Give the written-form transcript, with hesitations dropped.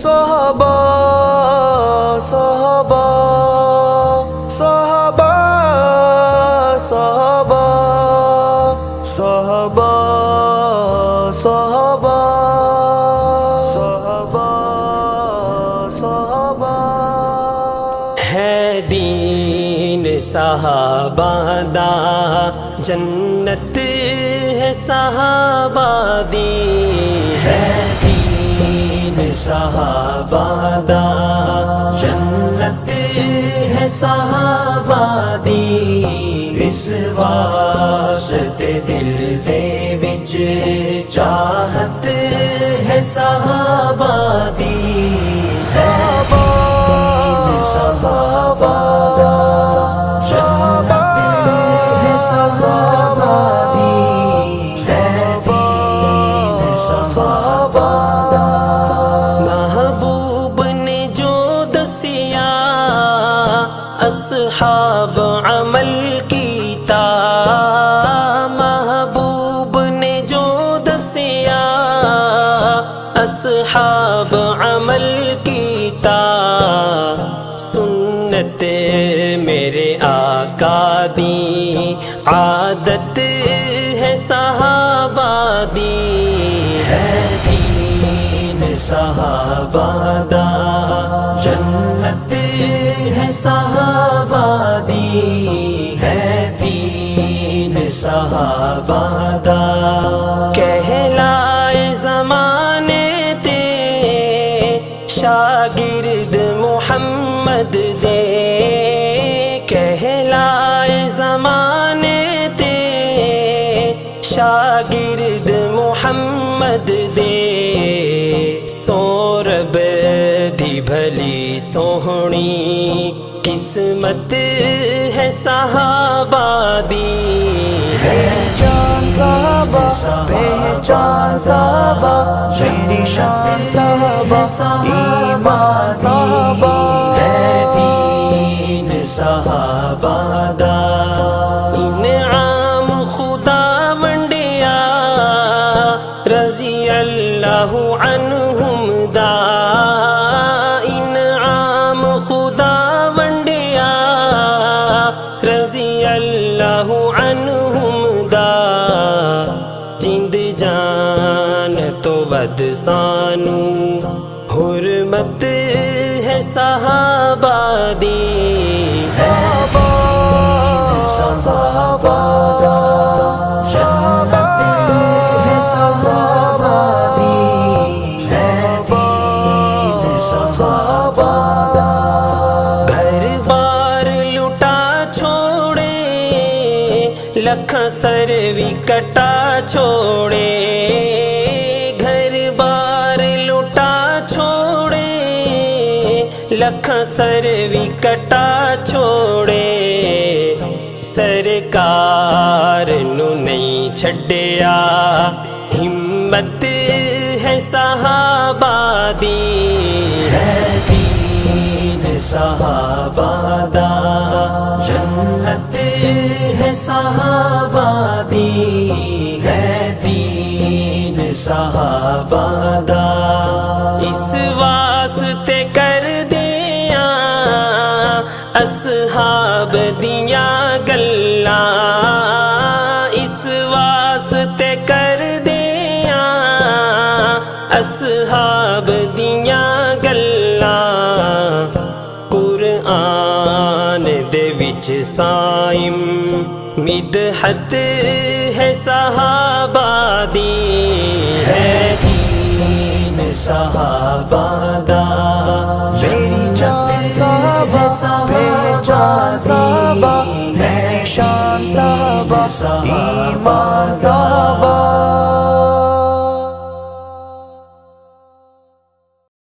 صحابہ صحابہ صحابہ صحابہ صحابہ صحابہ صحابہ صحابہ ہے دین صحابہ دا جنت ہے صحابہ دی ہے دین صحابہ دا جنت ہے صحابہ دی اس واسطے دل دے وچ چاہت ہے صحابہ دی صحابہ صحابہ محبوب نے جو دسیا اصحاب عمل کیتا محبوب نے جو دسیا اصحاب عمل کیتا سنت میرے آقا دی عادت ہے صحابہ دی ہے دین صحابہ دا جنت ہے صحابہ دی ہے دین صحابہ دا کہلائے زمانے تے شاگرد محمد دے کہلائے زمانے تے شاگرد محمد دے سورب دی بھلی سوہنی قسمت ہے صحابہ دی ہے جان صحابہ پہچان صحابہ میری شان صحابہ ایمان صحابہ ہے دین صحابہ دا انعام خدا ونڈیا رضی اللہ عنہم دا انعام خدا ونڈیا رضی اللہ عنہم دا جند جان تو ود سانو حرمت ہے صحابہ دی صحابہ صحابہ جنت ہے صحابہ دی صحابہ گھر بار لٹا چھوڑے لکھاں سر بھی کٹا چھوڑے گھر بار لٹا چھوڑے لکھاں سر بھی کٹا چھوڑے سرکار نو نہیں چھڈیا ہمت ہے صحابہ دی ہے دین صحابہ دا جنت ہے صحابہ دی ہے دین صحابہ دا اس واسطے کر دیا اصحاب دیاں گلاں اس واسطے کر دیا اصحاب دیاں گلاں قرآن دے وچ سائم مدحت ہے صحابہ دی ہے دین صحابہ دا میری جان صحابہ پہچان صحابہ میری شان صحابہ ایمان صحابہ